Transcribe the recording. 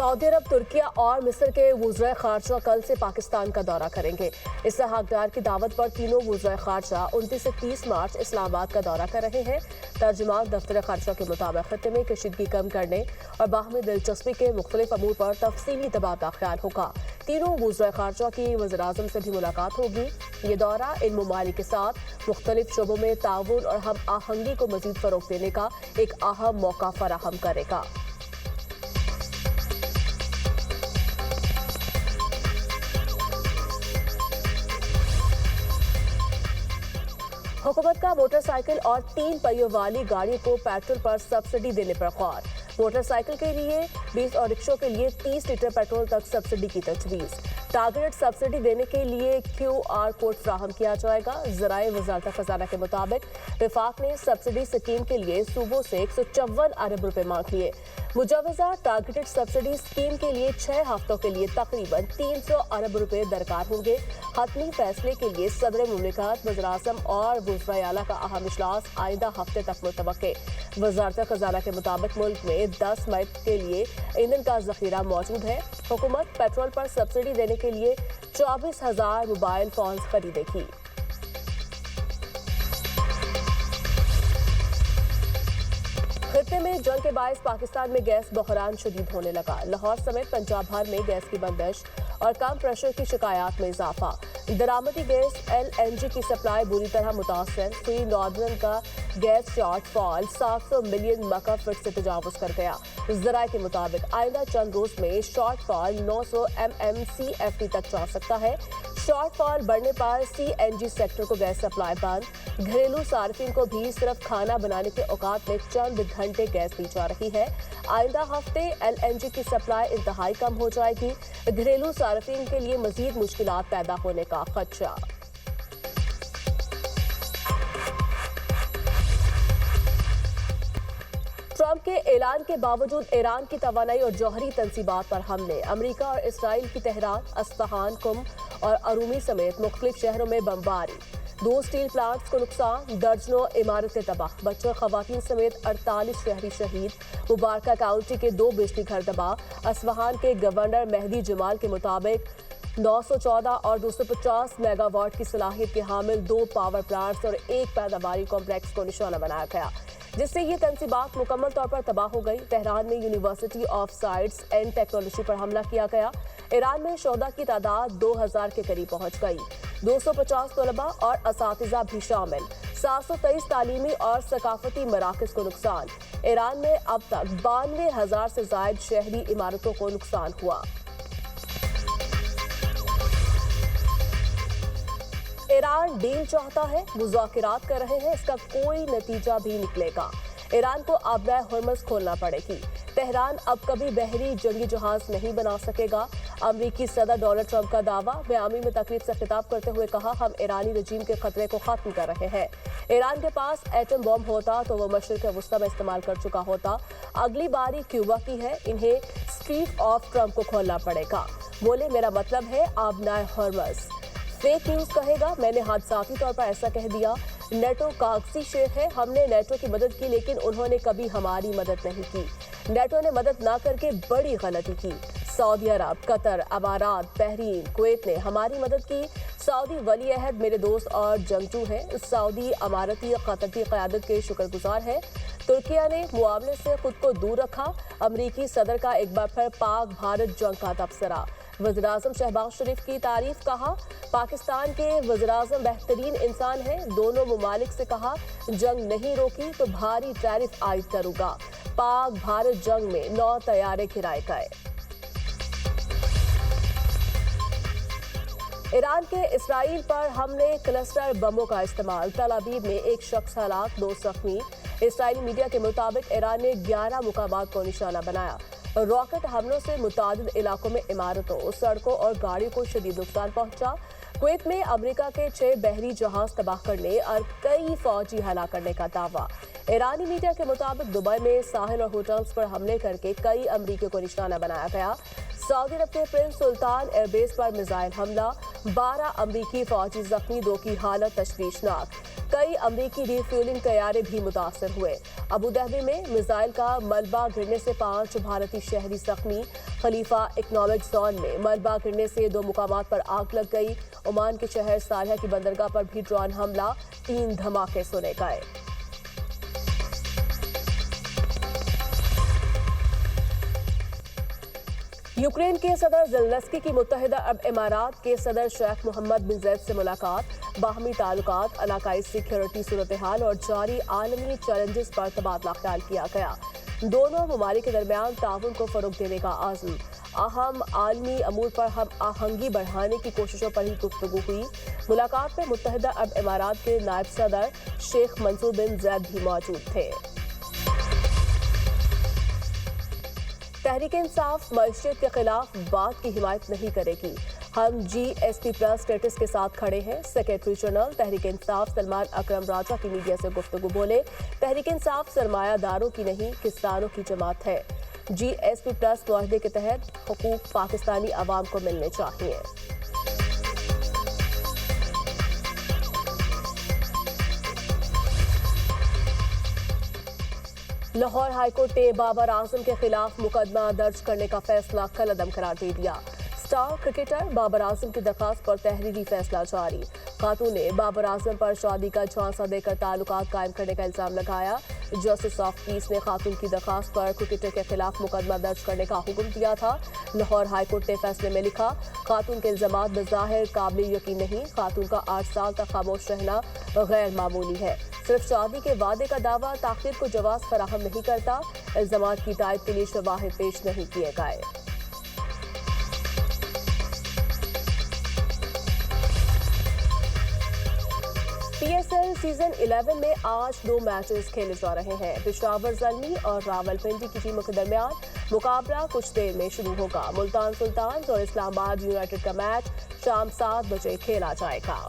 Saudi अरब, तुर्किया और मिस्र के वज़ीर ख़ारजा कल से पाकिस्तान का दौरा करेंगे। इसहाक डार की दावत पर तीनों वज़ीर ख़ारजा 29 से 30 मार्च इस्लामाबाद का दौरा कर रहे हैं। तर्जुमान दफ्तर ख़ारजा के मुताबिक खत्ते में कशीदगी कम करने और बाहमी दिलचस्पी के मुख्तलिफ अमूर पर तफसीली तबादला ख्याल होगा। तीनों वज़ीर ख़ारजा की वज़ीर-ए-आज़म से भी मुलाकात होगी। ये दौरा इन ममालिक के साथ मुख्तलिफ शोबों में ताउन और हम आहंगी को मज़ीद फ़रोग़ देने का एक अहम मौका फराहम करेगा। हुकूमत का मोटरसाइकिल और 3 पहियों वाली गाड़ियों को पेट्रोल पर सब्सिडी देने पर गौर। मोटरसाइकिल के लिए 20 और रिक्शों के लिए 30 लीटर पेट्रोल तक सब्सिडी की तजवीज़। टारगेटेड सब्सिडी देने के लिए QR कोड फ्राहम किया जाएगा। ज़राए वज़ारत ख़ज़ाना के मुताबिक वफाक ने सब्सिडी स्कीम के लिए सूबों से 154 अरब रुपए मांग लिए। मुजवज़ा टारगेटेड सब्सिडी स्कीम के लिए 6 हफ्तों के लिए तकरीबन 300 अरब रुपए दरकार होंगे। हतमी फैसले के लिए सदर मुमलिकत, वज़ीर-ए-आज़म और वज़ीर आला का अहम इजलास आइंदा हफ्ते तक मुतवक्के। वज़ारत ख़ज़ाना के मुताबिक मुल्क में 10 मई के लिए ईंधन का ज़ख़ीरा मौजूद है। हुकूमत पेट्रोल पर सब्सिडी देने के लिए 24,000 मोबाइल फोन खरीदेगी। खत्ते में जंग के बायस पाकिस्तान में गैस बहरान शदीद होने लगा। लाहौर समेत पंजाब भर में गैस की बंदिश और कम प्रेशर की शिकायत में इजाफा। दरामदी गैस LNG की सप्लाई बुरी तरह मुतासर हुई। नॉर्दर्न का गैस शॉर्टफॉल 700 मिलियन मकफ फीट से तजावुज कर गया। ज़राए के मुताबिक आइंदा चंद रोज में शॉर्टफॉल 900 MMCFD तक जा सकता है। शॉर्टफॉल बढ़ने पर CNG सेक्टर को गैस सप्लाई बंद। घरेलू सार्फिन को भी सिर्फ खाना बनाने के औकात में चंद घंटे गैस दी जा रही है। आइंदा हफ्ते LNG की सप्लाई इंतहाई कम हो जाएगी। घरेलू सार्फिन के लिए मजीद मुश्किलात पैदा होने का खदशा। ट्रंप के ऐलान के बावजूद ईरान की तवानाई और जौहरी तंसीबात पर हमले। अमरीका और इसराइल की तेहरान, अस्फहान, कुम और अरूमी समेत मुख्तलिफ शहरों में बमबारी। 2 स्टील प्लांट्स को नुकसान, दर्जनों इमारतें तबाह। बच्चों, खवातीन समेत 48 शहरी शहीद। मुबारका काउंटी के 2 बिजली घर तबाह। अस्फहान के गवर्नर मेहदी जमाल के मुताबिक 914 और 250 मेगावाट की सलाहियत के हामिल 2 पावर प्लांट्स और 1 पैदावारी कॉम्प्लेक्स को निशाना बनाया गया, जिससे ये तंसीबात मुकम्मल तौर पर तबाह हो गई। तेहरान में university of science and technology पर हमला किया गया। ईरान में शोधा की तादाद 2000 के करीब पहुंच गई। 250 तलबा और असातिज़ा भी शामिल। 723 तालीमी और सकाफती मराकज़ को नुकसान। ईरान में अब तक 92,000 से ज़ायद शहरी इमारतों को नुकसान हुआ। ईरान डील चाहता है, मुज़ाकरात कर रहे हैं, इसका कोई नतीजा भी निकलेगा। ईरान को अब हॉर्मज़ खोलना पड़ेगी। तेहरान अब कभी बहरी जंगी जहाज नहीं बना सकेगा। अमरीकी सदर डोनाल्ड ट्रंप का दावा। मियामी में तकरीब से खिताब करते हुए कहा, हम ईरानी रजीम के खतरे को खत्म कर रहे हैं। ईरान के पास एटम बम होता तो वो मशरिक़ वस्ता में इस्तेमाल कर चुका होता। अगली बारी क्यूबा की है, इन्हें स्ट्रीट ऑफ ट्रंप को खोलना पड़ेगा। बोले, मेरा मतलब है अब नए हॉर्मज़। फेक न्यूज़ कहेगा, मैंने हादसाती तौर पर ऐसा कह दिया। नेटो कागजी शेर है, हमने नेटो की मदद की लेकिन उन्होंने कभी हमारी मदद नहीं की। नेटो ने मदद ना करके बड़ी गलती की। सऊदी अरब, कतर, अमारात, बहरीन, कुवैत ने हमारी मदद की। सऊदी वली अहद मेरे दोस्त और जंगजू हैं। सऊदी अमारती कतर की क़यादत के शुक्रगुजार हैं। तुर्किया ने मुआवले से खुद को दूर रखा। अमरीकी सदर का एक बार फिर पाक भारत जंग का तबसरा। वज़ीर-ए-आज़म शहबाज शरीफ की तारीफ। कहा, पाकिस्तान के वज़ीर-ए-आज़म बेहतरीन इंसान हैं। दोनों ममालिक से कहा, जंग नहीं रोकी तो भारी टैरिफ आयद करूंगा। पाक भारत जंग में 9 तैयारे गिराए गए। ईरान के इसराइल पर हमले, क्लस्टर बमों का इस्तेमाल। तल अवीव में 1 शख्स हलाक, 2 जख्मी। इसराइली मीडिया के मुताबिक ईरान ने 11 मुकामात को निशाना बनाया। रॉकेट हमलों से मुतादिद इलाकों में इमारतों, सड़कों और गाड़ियों को शदीद नुकसान पहुंचा। कुवैत में अमेरिका के 6 बहरी जहाज तबाह करने और कई फौजी हला करने का दावा। ईरानी मीडिया के मुताबिक दुबई में साहिल और होटल्स पर हमले करके कई अमरीकियों को निशाना बनाया गया। सऊदी अरब के प्रिंस सुल्तान एयरबेस पर मिसाइल हमला, 12 अमरीकी फौजी जख्मी, 2 की हालत तशवीशनाक। कई अमरीकी रिफ्यूलिंग तैयारे भी मुतासर हुए। अबू धाबी में मिसाइल का मलबा गिरने से 5 भारतीय शहरी जख्मी। खलीफा इकोनॉमिक जोन में मलबा गिरने से 2 मुकामात पर आग लग गई। ओमान के शहर सालिया की बंदरगाह पर भी ड्रोन हमला, 3 धमाके सुने गए। यूक्रेन के सदर ज़ेलेंस्की की मुत्तहिदा अरब इमारात के सदर शेख मोहम्मद बिन ज़ायद से मुलाकात। बाहमी ताल्लुकात, इलाकाई सिक्योरिटी सूरत हाल और जारी आलमी चैलेंजेस पर तबादला ख्याल किया गया। दोनों ममालिक के दरमियान ताउन को फरोग देने का आज़म। अहम आलमी अमूर पर हम आहंगी बढ़ाने की कोशिशों पर ही गुफ्तगू हुई। मुलाकात में मुत्तहिदा अरब इमारात के नायब सदर शेख मंसूर बिन ज़ायद भी मौजूद थे। तहरीक इंसाफ मईशत के खिलाफ बात की हिमायत नहीं करेगी। हम GSP+ स्टेटस के साथ खड़े हैं। सेक्रेटरी जनरल तहरीक इंसाफ सलमान अकरम राजा की मीडिया से गुफ्तगू बोले, तहरीक इंसाफ सरमायादारों की नहीं, किसानों की जमात है। GSP+ मुआहदे के तहत हुकूक पाकिस्तानी अवाम को मिलने चाहिए। लाहौर हाईकोर्ट ने बाबर आजम के खिलाफ मुकदमा दर्ज करने का फैसला कलअदम करार दे दिया। स्टार क्रिकेटर बाबर आजम की दरखास्त पर तहरीरी फैसला जारी। खातून ने बाबर आजम पर शादी का झांसा देकर ताल्लुकात कायम करने का इल्जाम लगाया। जस्टिस ऑफ पीस ने खातून की दरखास्त पर क्रिकेटर के खिलाफ मुकदमा दर्ज करने का हुक्म दिया था। लाहौर हाईकोर्ट ने फैसले में लिखा, खातून के इल्जामात बज़ाहिर काबिल यकीन नहीं। खातून का 8 साल तक खामोश रहना गैर मामूली है। सिर्फ शादी के वादे का दावा ताखीर को जवाज फराहम नहीं करता। इल्जामात की तायद के लिए शवाहिद पेश नहीं किए गए। PSL सीजन 11 में आज 2 मैचेस खेले जा रहे हैं। पेशावर ज़ल्मी और रावलपिंडी की टीमों के दरमियान मुकाबला कुछ देर में शुरू होगा। मुल्तान सुल्तान और इस्लामाबाद यूनाइटेड का मैच शाम 7 बजे खेला जाएगा।